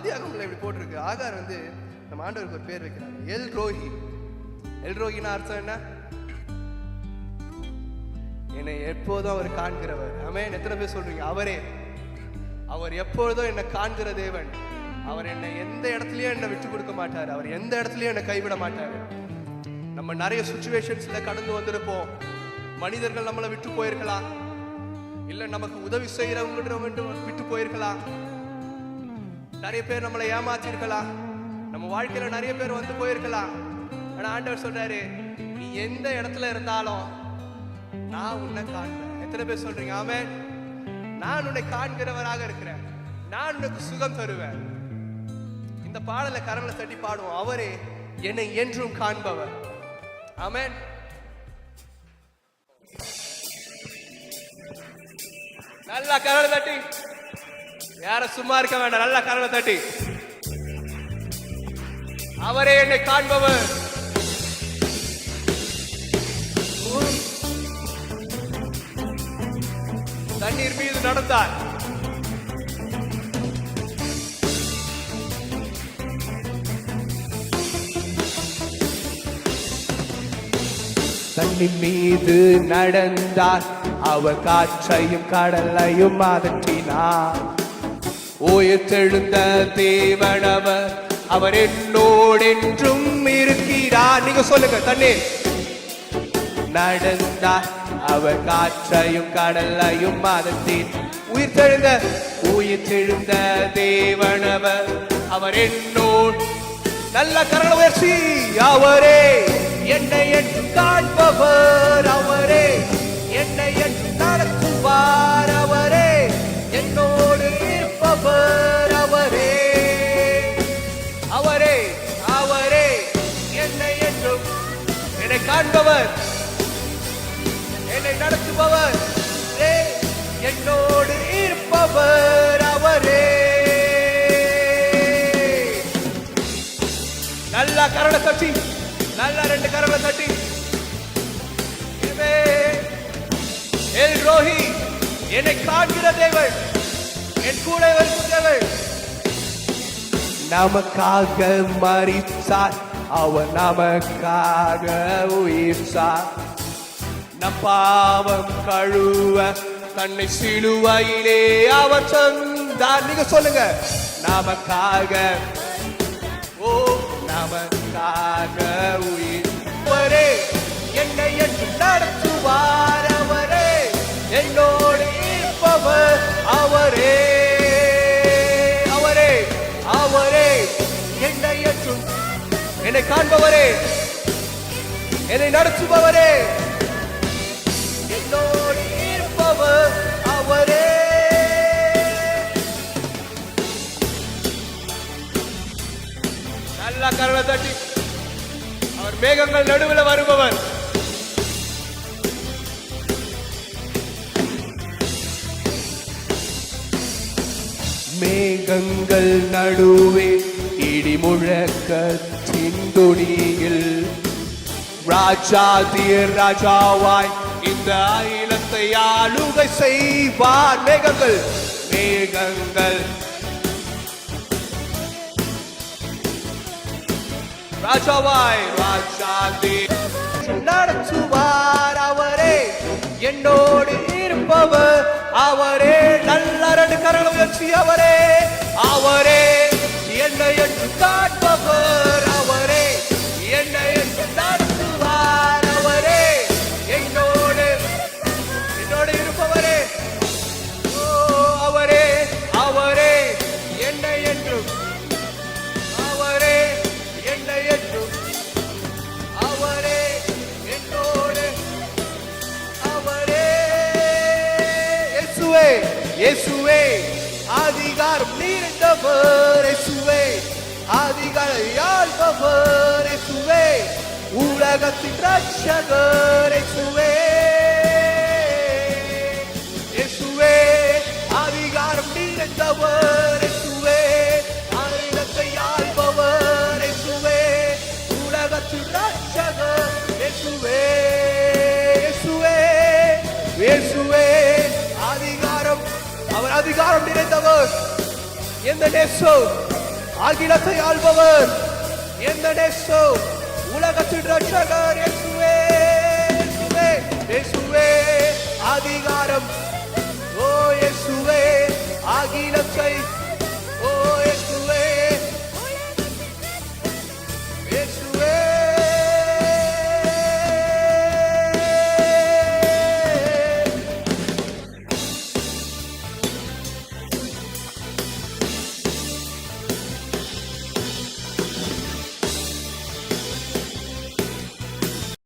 ஆதியாகமத்துல இப்படி போட்டிருக்கு. ஆகார் நம்ம ஆண்டவருக்கு ஒரு பேர் வைக்கிறாங்க, எல் ரோஹி. எல் ரோஹினா அர்த்தம் என்ன? என்னை எப்போதும் அவர் காண்கிறவர். ஆமென். எத்தனை பேர் சொல்றீங்க அவரே? அவர் எப்பொழுதும் என்னை காண்கிற தேவன். அவர் என்னை எந்த இடத்துலயும் என்னை விட்டு கொடுக்க மாட்டார். அவர் எந்த இடத்துலயும் என்னை கைவிட மாட்டார். நம்ம நிறைய சுச்சுவேஷன்ஸ்ல கடந்து வந்திருப்போம். மனிதர்கள் நம்மளை விட்டு போயிருக்கலாம், இல்ல நமக்கு உதவி செய்யறவங்க விட்டு போயிருக்கலாம், நிறைய பேர் நம்மளை ஏமாத்திருக்கலாம், நம்ம வாழ்க்கையில நிறைய பேர் வந்து போயிருக்கலாம். ஆனா ஆண்டவர் சொல்றாரு, நீ எந்த இடத்துல இருந்தாலும் நான் உன்னை காண்பேன். எத்தனை பேர் சொல்றீங்க ஆமென்? நான் உன்னை காண்கிறவராக இருக்கிறேன், நான் உனக்கு சுகம் தருவேன். இந்த பாடலை கரங்களை தட்டி பாடுவோம், அவரே என்னை என்றும் காண்பவர். ஆமென். நல்லா கரங்களை தட்டி, யார சும்மா இருக்க வேண்டாம், நல்லா கரங்களை தட்டி. அவரே என்னை காண்பவர். தண்ணீர் மீது நடந்தார். தண்ணீர் மீது நடந்தார், அவர் காற்றையும் கடலையும் அதற்றினார். உயிர்த்தெழுந்த தேவனவர், அவர் என்னோடு என்றும் இருக்கிறார். நீங்க சொல்லுங்க. தண்ணீர் நடந்தார், அவர் காற்றையும் கடலையும் அதற்றின். உயிர்த்தெழுந்த தேவனவர், அவர் என்னோடு. நல்ல கரங்களை உயர்த்தி, அவரே என்னை என்று காண்பவர், அவரே என்னை என்று நடத்துவார், அவரே என்னோடு இருப்பவர், அவரே அவரே அவரே என்னை என்றும் என்னை காண்பவர், என்னை நடத்துபவர், என்னோடு இருப்பவர், அவரே. நல்லா கரங்களை தட்டி, நல்லா ரெண்டு கரங்களை தட்டி. எல் ரோஹி, என்னை காண்கிற தேவன், என் கூட இருக்கும் தேவன். நமக்காக மரித்தார், அவர் நமக்காக உயிர்த்தார். நம் பாவம் கழுவ தன்னை சிலுவையிலே அவர் தந்தார். நீங்க சொல்லுங்க. நமக்காக, ஓ நமக்காக உயிர். அவரே என்னை என்று நடத்துவார், அவரே என்னோடு இருப்பவர், அவரே அவரே அவரே என்னை என்றும் என்னை காண்பவரே, என்னை நடத்துபவரே, என்னோடு இருப்பவர், அவரே. நல்லா கரங்களை தட்டி. அவர் மேகங்கள் நடுவில் வருபவர். மேகங்கள் நடுவே இடி முழக்கத்தின் துணியில் ராஜாதிர் ராஜாவாய் இந்த அகிலத்தை ஆளுகை செய்வார். மேகங்கள் மேகங்கள் ராஜாவாய் ராஜாதிர் நடத்துவார், அவரே என்னோடு இருப்பவர், அவரே. நல்ல ரெண்டு கரங்களை உயர்த்தி, அவரே அவரே என்னை என்று காண்பவர், அவரே என்னை என்று நடத்துவார், அவரே என்னோடு என்னோடு இருப்பவரே, ஓ அவரே அவரே என்னை என்றும், அவரே என்னை என்றும், அவரே என்னோடு, அவரே. இயேசுவே இயேசுவே அதிகாரம் நிறைந்தவர், இயேசுவே அதிகாரம் ஆள்பவர், இயேசுவே உலகத்தின் ரட்சகர், இயேசுவே இயேசுவே அதிகாரம் நிறைந்தவர், இயேசுவே அகிலத்தை ஆள்பவர், இயேசுவே உலகத்தின் ரட்சகர், இயேசுவே இயேசுவே இயேசுவே அதிகாரம், அவர் அதிகாரம் நிறைந்தவர். எந்த நேசம் அகிலத்தை ஆள்பவர் எந்த நேசோ உலகத்தின் ரட்சகர் இயேசுவே இயேசுவே இயேசுவே அதிகாரம் ஓ இயேசுவே அகிலத்தை ஓ இயேசுவே இயேசுவே